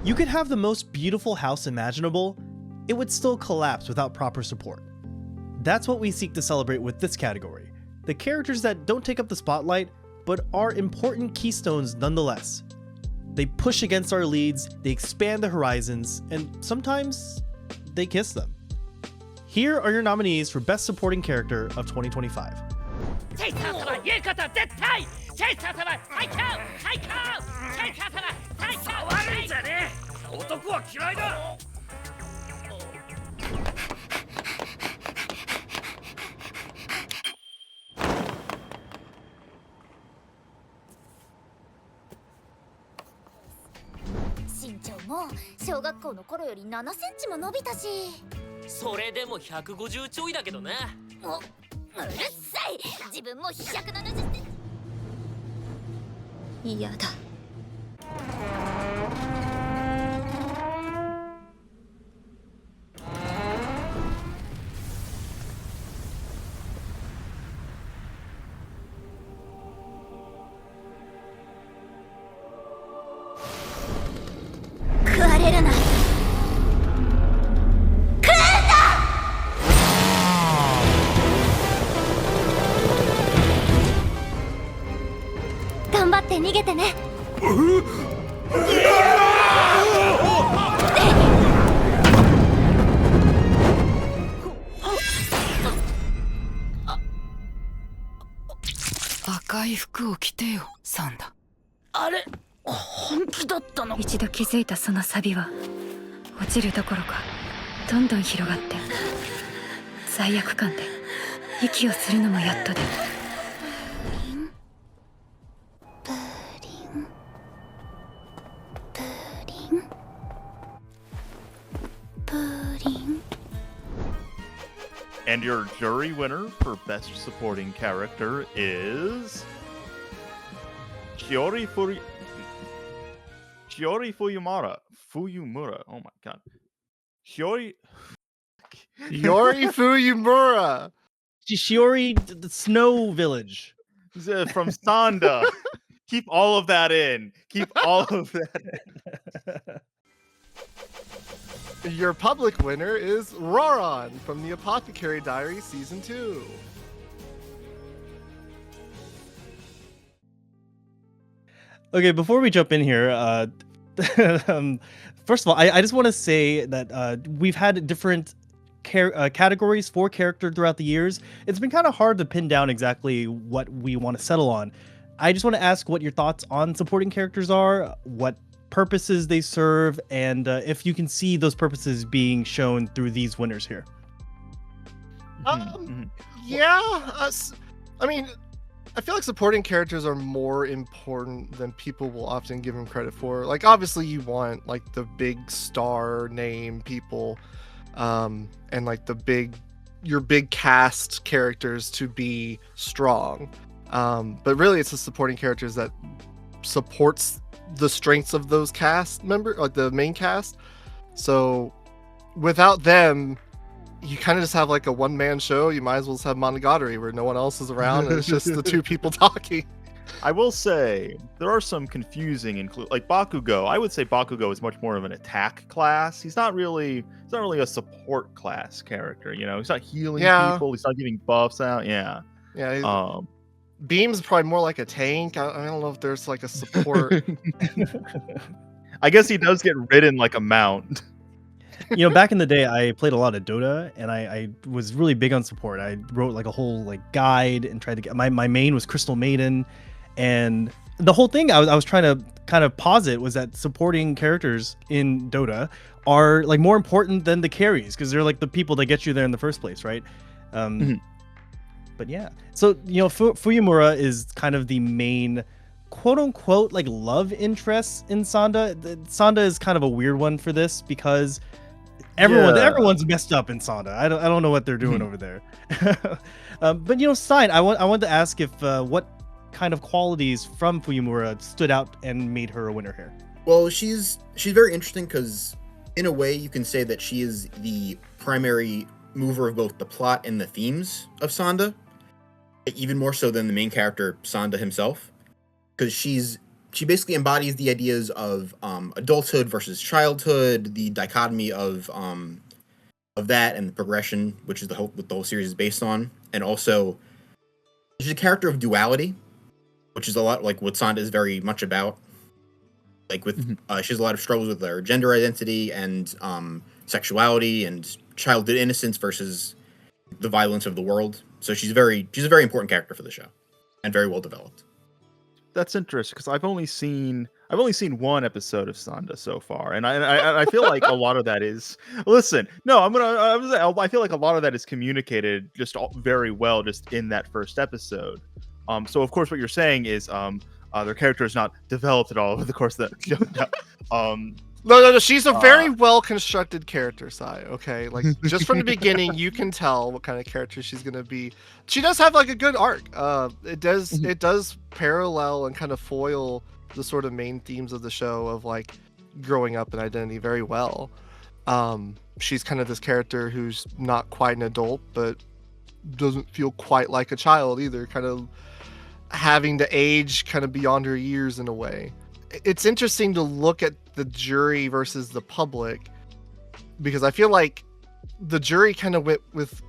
You could have the most beautiful house imaginable, it would still collapse without proper support. That's what we seek to celebrate with this category. The characters that don't take up the spotlight, but are important keystones nonetheless. They push against our leads, they expand the horizons, and sometimes they kiss them. Here are your nominees for Best Supporting Character of 2025. チェイサー様言うこと絶対チェイサー様最強最強チェイサー様最強触るんじゃねえ男は嫌いだ身長も小学校の頃より7センチも伸びたしそれでも150ちょいだけどな。うるさい自分も170センチ嫌だ食われるな頑張って逃げてね赤い服を着てよサンダ。あれ本気だったの一度気づいたそのサビは落ちるどころかどんどん広がって罪悪感で息をするのもやっとでAnd your jury winner for Best Supporting Character is Shiori Fuyumura. Oh my god. Shiori Fuyumura. Shiori, the Snow Village. From Sanda. Keep all of that in. Keep all of that in. Your public winner is Roron from the Apothecary Diary Season 2. Okay, before we jump in here, first of all, I just want to say that we've had different categories for character throughout the years. It's been kind of hard to pin down exactly what we want to settle on. I just want to ask what your thoughts on supporting characters are, what purposes they serve, and if you can see those purposes being shown through these winners here. Yeah, I mean, I feel like supporting characters are more important than people will often give them credit for. Like, obviously, you want like the big star name people, and like your big cast characters to be strong. But really, it's the supporting characters that supports the strengths of those cast members, like the main cast. So without them, you kind of just have like a one-man show. You might as well just have Monogatari where no one else is around and it's just the two people talking. I will say there are some confusing like Bakugo. I would say Bakugo is much more of an attack class. He's not really a support class character, you know. He's not healing people, he's not giving buffs out. Yeah. Beam's probably more like a tank. I don't know if there's like a support. I guess he does get ridden like a mount. You know, back in the day, I played a lot of Dota, and I was really big on support. I wrote like a whole like guide and tried to get my main was Crystal Maiden, and the whole thing I was trying to kind of posit was that supporting characters in Dota are like more important than the carries because they're like the people that get you there in the first place, right? But yeah, so you know, Fuyumura is kind of the main quote unquote like love interest in Sanda. Sanda is kind of a weird one for this because everyone's messed up in Sanda. I don't know what they're doing over there. But you know, Stein, I wanted to ask if what kind of qualities from Fuyumura stood out and made her a winner here. Well, she's very interesting because in a way you can say that she is the primary mover of both the plot and the themes of Sanda, even more so than the main character Sanda himself, because she's she basically embodies the ideas of adulthood versus childhood, the dichotomy of that and the progression, which is what the whole series is based on, and also she's a character of duality, which is a lot like what Sonda is very much about. Like with she has a lot of struggles with her gender identity and sexuality and childhood innocence versus the violence of the world. So she's a very important character for the show, and very well developed. That's interesting because I've only seen one episode of Sonda so far, and I feel like a lot of that is I feel like a lot of that is communicated just very well just in that first episode. So of course what you're saying is their character is not developed at all over the course of that show. No. She's a very well constructed character, Sai. Okay, like just from the beginning, you can tell what kind of character she's gonna be. She does have like a good arc. It does parallel and kind of foil the sort of main themes of the show of like growing up and identity very well. She's kind of this character who's not quite an adult, but doesn't feel quite like a child either. Kind of having to age kind of beyond her years in a way. It's interesting to look at the jury versus the public, because I feel like the jury kind of went with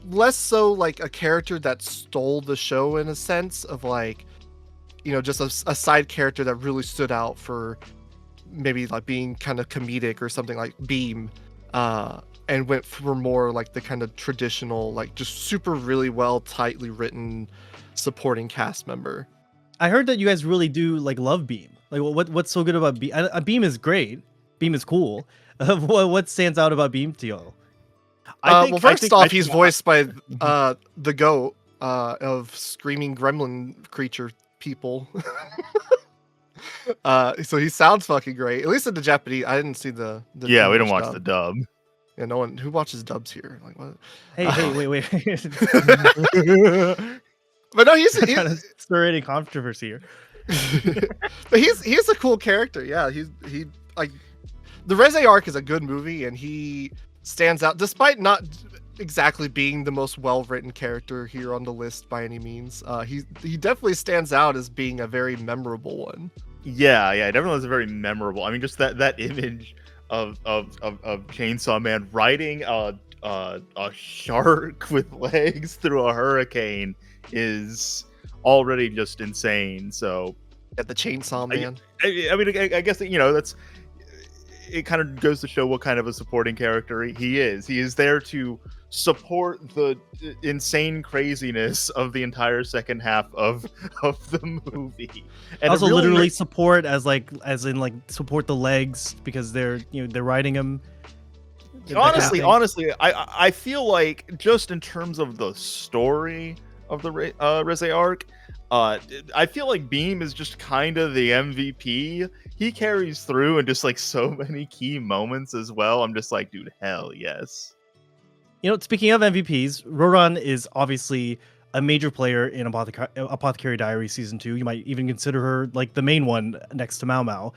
less so like a character that stole the show in a sense of like, you know, just a side character that really stood out for maybe like being kind of comedic or something like Beam, and went for more like the kind of traditional, like just super really well tightly written supporting cast member. I heard that you guys really do like love Beam. Like, what's so good about Beam? Beam is great. Beam is cool. What stands out about Beam to y'all? First off, he's voiced by the goat of screaming gremlin creature people. So he sounds fucking great. At least in the Japanese. I didn't see the yeah, we don't English watch the dub. Yeah, no one who watches dubs here. Like what? Hey, wait. But no, he's trying to stir any controversy here. But he's a cool character. Yeah, he like the Reze arc is a good movie, and he stands out despite not exactly being the most well-written character here on the list by any means. He definitely stands out as being a very memorable one. Yeah, definitely is very memorable. I mean, just that image of Chainsaw Man riding a shark with legs through a hurricane is already just insane. So at the Chainsaw Man. I mean, I guess that, you know, that's it. Kind of goes to show what kind of a supporting character he is. He is there to support the insane craziness of the entire second half of the movie. And also, really, literally support as in support the legs because they're riding him. Honestly, I feel like just in terms of the story of the Reze arc, I feel like Beam is just kind of the MVP. He carries through in just like so many key moments as well. I'm just like, dude, hell yes. You know, speaking of MVPs, Roran is obviously a major player in Apothecary Diaries Season 2. You might even consider her like the main one next to Mao Mao.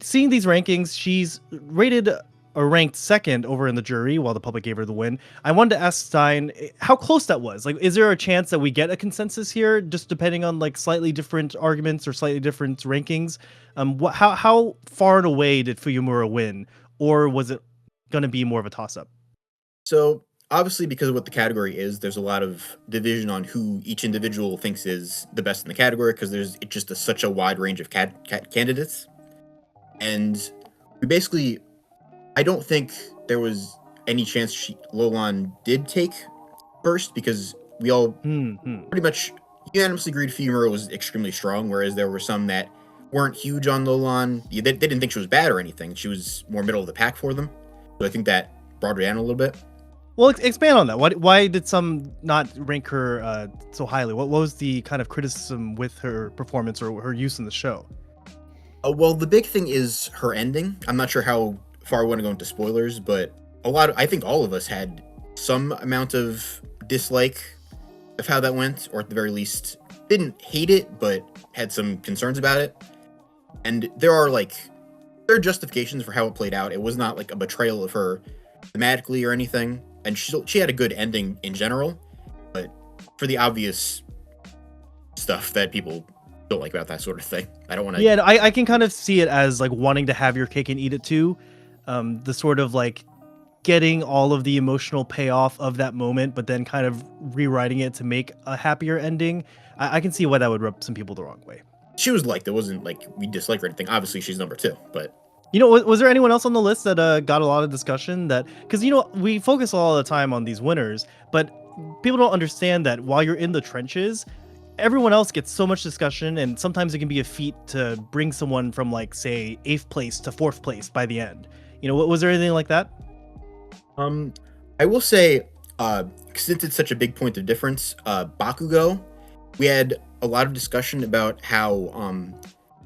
Seeing these rankings, she's rated or ranked second over in the jury while the public gave her the win. I wanted to ask Stein how close that was. Like, is there a chance that we get a consensus here, just depending on like slightly different arguments or slightly different rankings? How far and away did Fuyumura win, or was it going to be more of a toss-up? So obviously, because of what the category is, there's a lot of division on who each individual thinks is the best in the category, because it's just such a wide range of candidates. And we basically, I don't think there was any chance Lolan did take first, because we all pretty much unanimously agreed Fuyumura was extremely strong, whereas there were some that weren't huge on Lolan. They didn't think she was bad or anything. She was more middle of the pack for them. So I think that brought her down a little bit. Well, expand on that. Why did some not rank her so highly? What was the kind of criticism with her performance or her use in the show? Well, the big thing is her ending. I'm not sure how far we want to go into spoilers, but I think all of us had some amount of dislike of how that went, or at the very least, didn't hate it, but had some concerns about it. And there are justifications for how it played out. It was not like a betrayal of her thematically or anything. And she had a good ending in general, but for the obvious stuff that people don't like about that sort of thing. I don't want to. Yeah, I can kind of see it as like wanting to have your cake and eat it too. The sort of like getting all of the emotional payoff of that moment, but then kind of rewriting it to make a happier ending. I can see why that would rub some people the wrong way. She was liked. It wasn't like we disliked her or anything. Obviously, she's number 2, but. You know, was there anyone else on the list that got a lot of discussion? That because you know we focus all the time on these winners, but people don't understand that while you're in the trenches, everyone else gets so much discussion, and sometimes it can be a feat to bring someone from like say 8th place to 4th place by the end. You know, was there anything like that? I will say, since it's such a big point of difference, Bakugo, we had a lot of discussion about how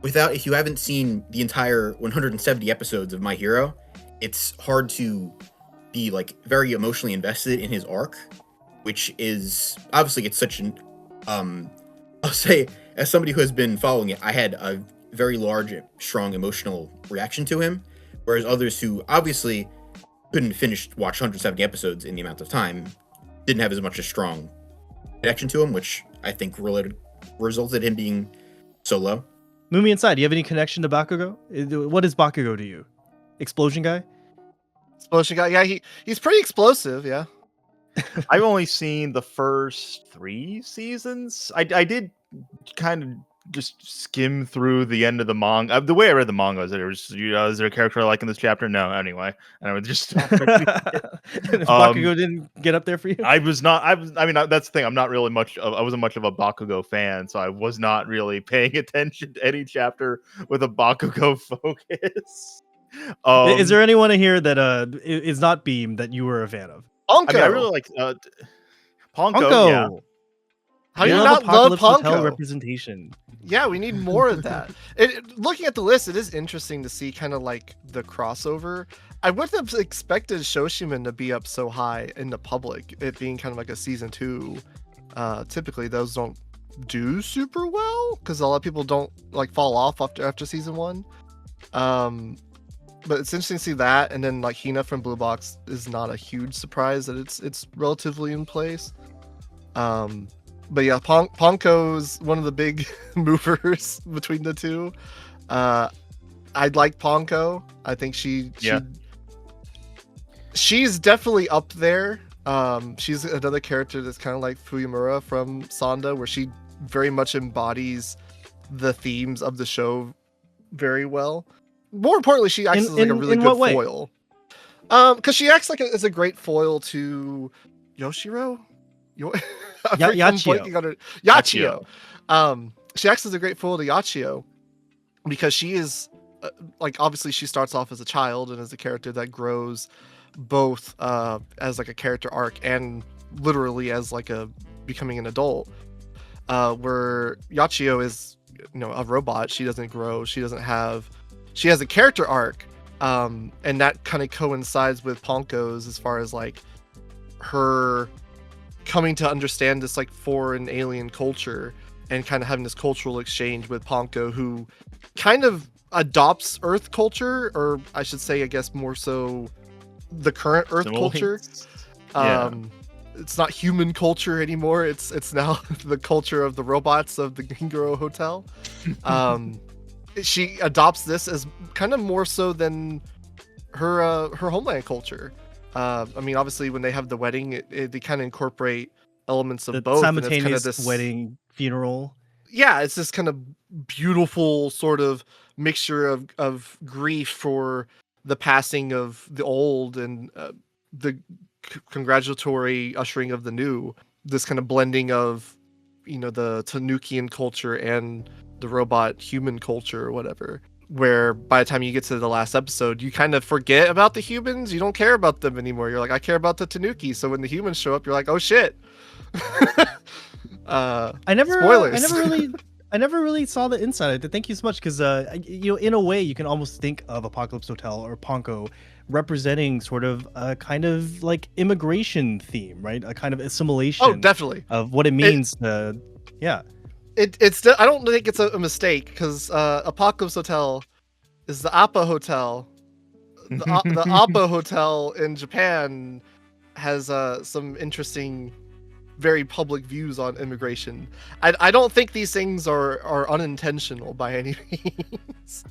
if you haven't seen the entire 170 episodes of My Hero, it's hard to be like very emotionally invested in his arc, which is obviously it's such an I'll say, as somebody who has been following it, I had a very large, strong emotional reaction to him, whereas others who obviously couldn't watch 170 episodes in the amount of time didn't have as much a strong connection to him, which I think resulted in him being so low. Mumi Inside, do you have any connection to Bakugo? What is Bakugo to you? Explosion guy? Explosion guy, yeah, he's pretty explosive, yeah. I've only seen the first 3 seasons. I did kind of just skim through the end of the manga. The way I read the manga is that is there a character I like in this chapter? No, anyway. And I would just Bakugo didn't get up there for you? I mean, that's the thing. I wasn't much of a Bakugo fan, so I was not really paying attention to any chapter with a Bakugo focus. Is there anyone in here that is not Beam that you were a fan of? Ponko. I mean, I really like Ponko. Yeah. How do you not love Ponko? Hotel representation. Yeah, we need more of that. Looking at the list, it is interesting to see kind of like the crossover. I wouldn't have expected Shoshiman to be up so high in the public, it being kind of like a season 2. Typically, those don't do super well because a lot of people don't like fall off after season 1. But it's interesting to see that, and then like Hina from Blue Box is not a huge surprise that it's relatively in place. But yeah, Ponko's one of the big movers between the two. I'd like Ponko. I think she's definitely up there. She's another character that's kind of like Fuyamura from Sanda, where she very much embodies the themes of the show very well. More importantly, she acts as like a really good foil. Because she acts like as a great foil to Yoshiro. Yachio. She acts as a great foil to Yachio because she is like, obviously she starts off as a child and as a character that grows both as like a character arc and literally as like becoming an adult. Where Yachio is, a robot. She doesn't grow. She has a character arc, and that kind of coincides with Ponko's as far as like her coming to understand this like foreign alien culture and kind of having this cultural exchange with Ponko, who kind of adopts Earth culture, or I should say, I guess more so the current Earth culture. Yeah. It's not human culture anymore. It's now the culture of the robots of the Gingoro Hotel. She adopts this as kind of more so than her homeland culture. I mean, obviously, when they have the wedding, they kind of incorporate elements of both. Simultaneous kind of this wedding funeral. Yeah, it's this kind of beautiful sort of mixture of grief for the passing of the old and the congratulatory ushering of the new. This kind of blending of, the Tanukian culture and the robot human culture or whatever, where by the time you get to the last episode, you kind of forget about the humans. You don't care about them anymore. You're like, I care about the Tanuki. So when the humans show up, you're like, oh shit. I never really saw the inside. Thank you so much, because in a way you can almost think of Apocalypse Hotel or Ponko representing sort of a kind of like immigration theme, right? A kind of assimilation. Oh, definitely. Of what it means It's I don't think it's a mistake, because Apocalypse Hotel is the Appa Hotel. The Appa Hotel in Japan has some interesting very public views on immigration. I don't think these things are unintentional by any means.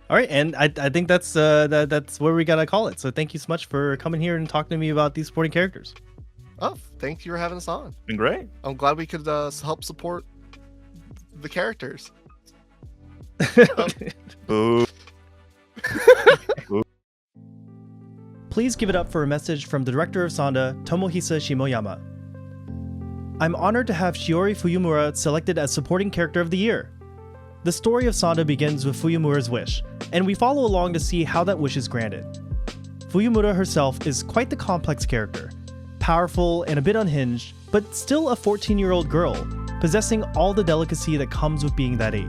All right, and I think that's where we gotta call it. So thank you so much for coming here and talking to me about these supporting characters. Oh, thank you for having us on. Been great. I'm glad we could help support the characters. Boo. Please give it up for a message from the director of Sanda, Tomohisa Shimoyama. I'm honored to have Shiori Fuyumura selected as Supporting Character of the Year. The story of Sanda begins with Fuyumura's wish, and we follow along to see how that wish is granted. Fuyumura herself is quite the complex character, powerful and a bit unhinged, but still a 14-year-old girl, possessing all the delicacy that comes with being that age.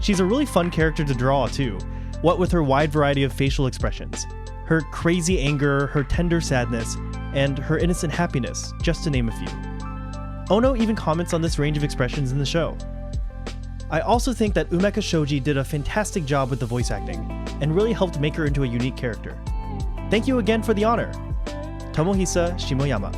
She's a really fun character to draw too, what with her wide variety of facial expressions, her crazy anger, her tender sadness, and her innocent happiness, just to name a few. Ono even comments on this range of expressions in the show. I also think that Umeka Shoji did a fantastic job with the voice acting, and really helped make her into a unique character. Thank you again for the honor. Tomohisa Shimoyama.